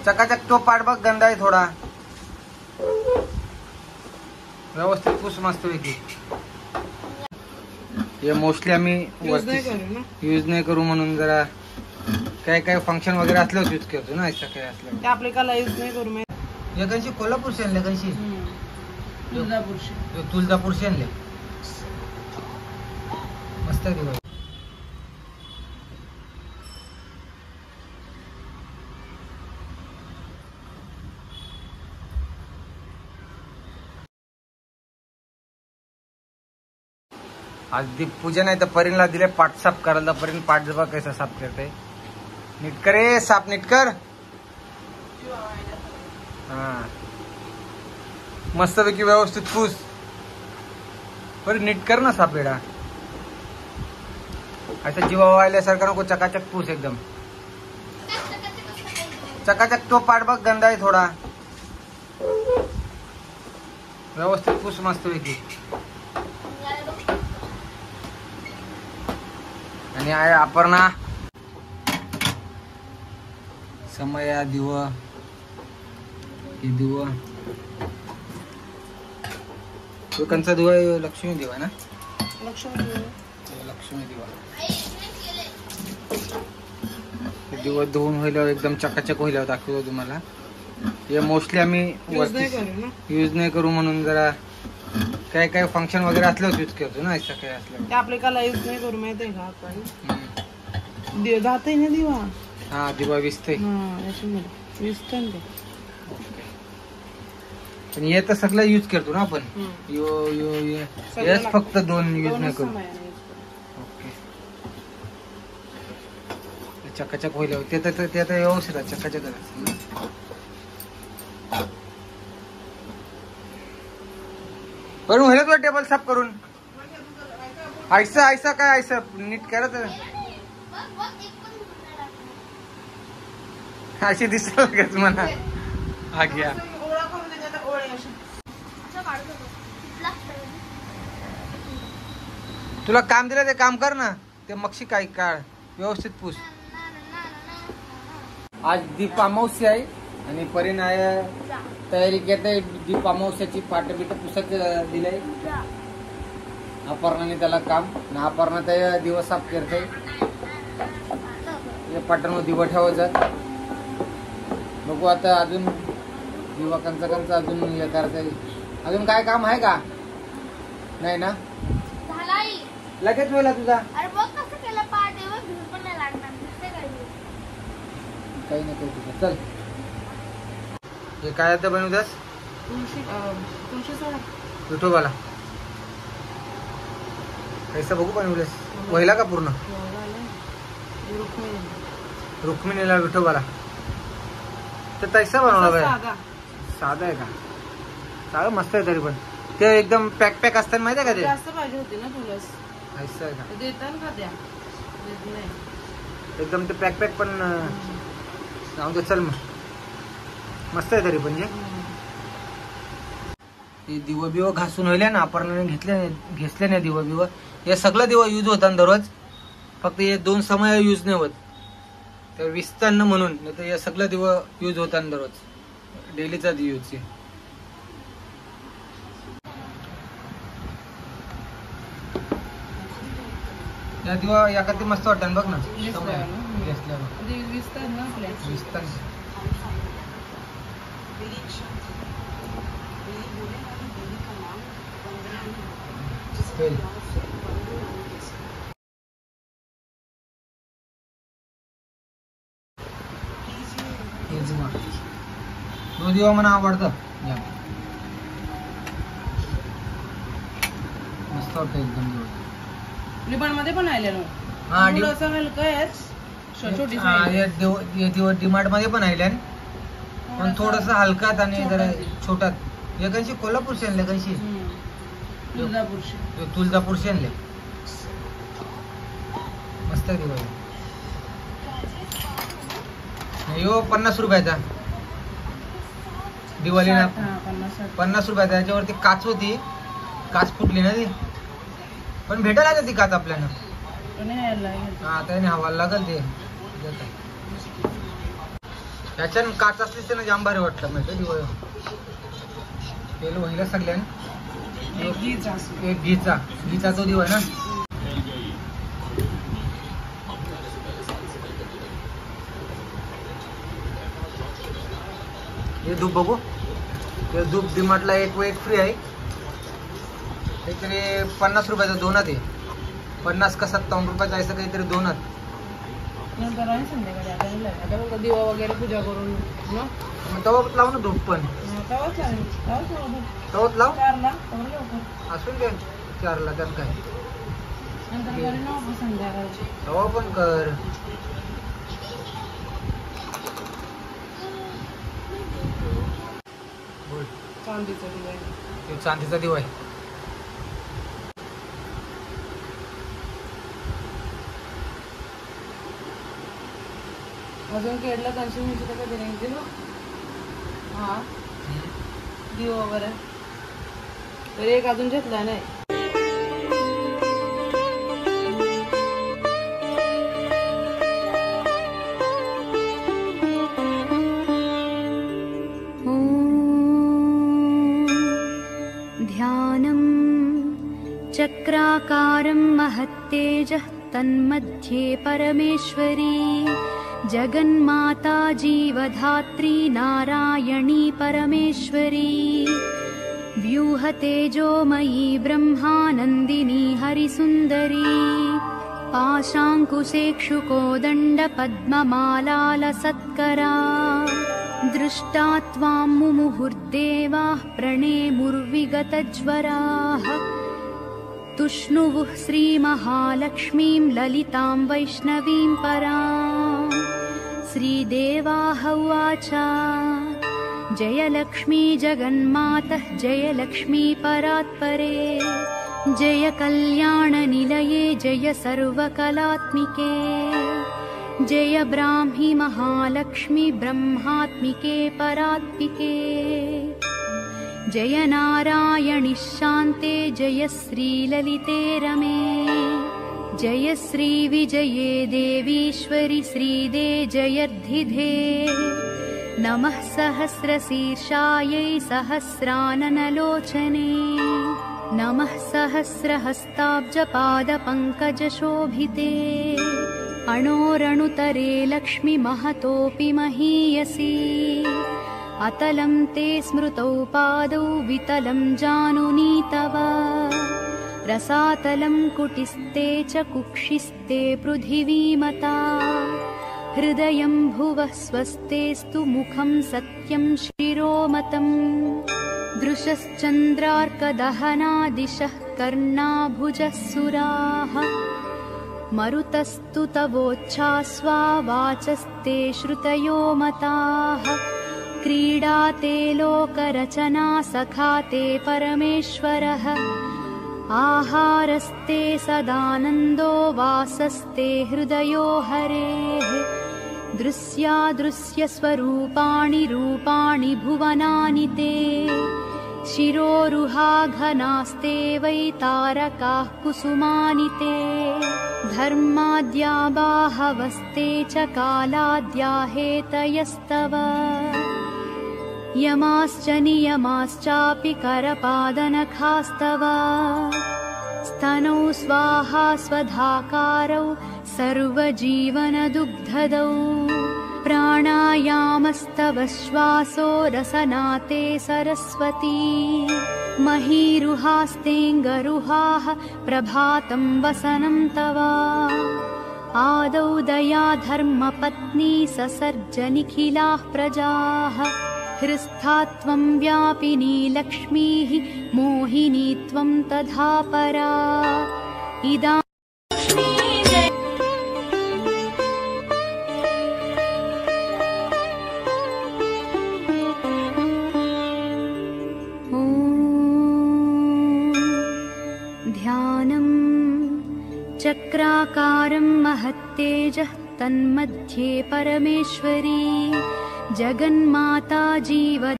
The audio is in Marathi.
चकाचक तो पाठ बघ, गंदा आहे थोडा. व्यवस्थित पुस मस्त पैकी. हे मोस्टली आम्ही यूज नाही करू म्हणून जरा काय काय फंक्शन वगैरे असल्यावर यूज करतो ना. असं काय असलं ते आपले काला यूज नाही करू. लेकनशी कोल्हापूर शेन लेकनशी तुळजापूर शेनले मस्त आहे. आज दीप पूजन आहे तर परीनला दिले पाठ साफ करायला. परीन पाठ जबा कैसा साफ करते. नीट करे साफ नीट कर. हा मस्त पैकी व्यवस्थित पूस. परी नीट कर ना साफ. वेडा असं जीवा वाहिल्यासारखं नको. चकाचक पूस एकदम. चकाचक तो पाठ बघ, गंदा आहे थोडा. व्यवस्थित पूस मस्त पैकी. आणि आहे अपर्णा समया दिव दिव लोकांचा दिवा लक्ष्मी दिवा ना. लक्ष्मी दिवा दिवा धुवून होईल एकदम चकाचक होईल दाखवतो तुम्हाला. हे मोस्टली आम्ही यूज नाही करू म्हणून जरा काय काय फंक्शन वगैरे असल्यावर यूज करतो ना. असं काय असलं ते आपले काला यूज नाही करू. माहिती आहे का आपण जाते ना दिवा. हा दिवा विसते. पण हे तर सगळं यूज करतो ना आपण. हेच फक्त दोन यूज नाही करू. ओके चकाचक होईल ते तर व्यवस्थित चकाचक. पण होईल तुला टेबल साफ करून. ऐसा काय ऐसा नीट करत अशी दिसत लगेच म्हणा. हा घ्या तुला काम दिलं ते काम कर ना. ते मक्षी काय काढ व्यवस्थित पूस. आज दीप अमावस्या आहे आणि परीन आहे तयारी करते. दीप अमावस्याची पाट बिट पुसत दिलंय अपर्णाने त्याला काम. अपर्णा त्या दिवस साफ करते. पाटांवर दिवा ठेवायचा. बघू आता अजून दिवाकांचा अजून हे करता येईल. अजून काय काम आहे का. नाही ना लगेच वेळेला तुझा. काही नाही तुझं. चल हे काय आता बनवतास. विठोबाला कैसा बघू बनवलेस. पहिला का पूर्ण रुक्मिणीला विठोबाला तर तैसा बनवला. साधा आहे का. साधं मस्त आहे तरी पण ते एकदम पॅक असतात माहिती आहे का. ते जास्त पाहिजे होती ना तुला. ऐसा आहे का. देतात का त्या एकदम ते पॅक पण जाऊ दे. चल मग मस्त आहे तरी पण. जे दिवं बिवं घासून होईल ना. आपण घेतले नाही दिवं बिवं. हे सगळं दिवं यूज होतात दररोज. फक्त हे 2 समय यूज नाही होत तर विस्तार म्हणून. नाही तर हे सगळं दिवं यूज होतात दररोज डेलीचा यूज. या दिवा या कधी मस्त वाटतं बघ ना. विस्तार तो दिवा मला आवडतं. मस्त वाटतं एकदम. रिबन मध्ये पण आले ना. हा डिमार्ट मध्ये पण आले पण थोडस हलकात आणि जरा छोटात. लेकनशी कोल्हापूर शेन लेकनशी तुळजापूर शेनले मस्त आहे दिवाळी. यो 50 रुपयाचा दिवाळीला. 50 रुपयाचा. याच्यावरती काच होती. काच फुटली ना ती. पण भेटायला लागेल ती काच आपल्याला. हा त्याने हवाला लागेल ते. याच्यानं काच असलीच ना जाम भारी वाटतं माहिती दिवळ तेल व्हायला सगळ्यानं एक घीचा तो दिवा ना. हे धूप बघू. हे धूप डिमार्टला एक फ्री आहे. काहीतरी 50 रुपयाचा दोनात आहे. 50 का 57 रुपयाचा असं काहीतरी दोनात. नंतर आणि संध्याकाळी आता बघा दिवा वगैरे पूजा करून मग तवाच लाव ना धूप पण. तवाच लाव 4ला लवकर असून काय 4ला त्यात काय नंतर करेन ना आपण संध्याकाळची. तवा पण कर. चांदीचा दिवा आहे. हे चांदीचा दिवा आहे. अजून केडला कन्झ्युम होती का कधी नाही दिलो. हा दिवा वगैरे तर एक अजून घेतला नाही. ध्यानं चक्राकारं महत्तेजः तन्मध्ये परमेश्वरी जगन्माता जीवधात्री नारायणी परमेश्वरी व्यूहतेजोमयी ब्रह्मानन्दिनी हरिसुन्दरी पाशाङ्कुशेक्षुकोदण्डपद्ममालालसत्करा दृष्टा त्वां मुमुहुर्देवाः प्रणेमुर्विगतज्वराः तुष्णुवुः श्रीमहालक्ष्मीं ललितां वैष्णवीं पराम्. श्रीदेवाः उवाच जय लक्ष्मी जगन्मातः जय लक्ष्मी परात्परे जय कल्याणनिलये जय सर्वकलात्मिके जय ब्राह्मी महालक्ष्मी ब्रह्मात्मिके परात्मिके जय नारायणि शान्ते जय श्रीललिते रमे जय श्रीविजये देवीश्वरि श्रीदे जयर्धिधे नमः सहस्रशीर्षायै सहस्राननलोचने नमः सहस्रहस्ताब्जपादपङ्कजशोभिते अणोरणुतरे लक्ष्मी महतोऽपि महीयसी अतलं ते स्मृतौ पादौ वितलं जानुनी तव रसातलं कुटिस्ते च कुक्षिस्ते पृथिवीमता हृदयं भुवः स्वस्तेस्तु मुखं सत्यं शिरोमतम् दृशश्चन्द्रार्कदहनादिशः कर्णाभुजः सुराः मरुतस्तु तवोच्छास्वा वाचस्ते श्रुतयो मताः क्रीडाते लोकरचना सखाते परमेश्वरः आहारस्ते सदानन्दो वासस्ते हृदयो हरेः दृश्यादृश्यस्वरूपाणि रूपाणि भुवनानि ते शिरोरुहाघनास्ते वै तारकाः कुसुमानि ते धर्माद्या बाहवस्ते च कालाद्या हेतयस्तव यमाश्च नियमाश्चापि करपादनखास्तव स्तनौ स्वाहा स्वधाकारौ सर्वजीवनदुग्धदौ प्राणायामस्तव श्वासो रसनाते सरस्वती महीरुहास्तेऽङ्गरुहाः प्रभातं वसनं तव आदौ दया धर्मपत्नी ससर्ज निखिलाः प्रजाः हृस्था त्वं व्यापिनी लक्ष्मीः मोहिनी त्वं तथा परा इदा ध्यानं चक्राकारं महत्तेजः तन्मध्ये परमेश्वरी जगन्माता जीव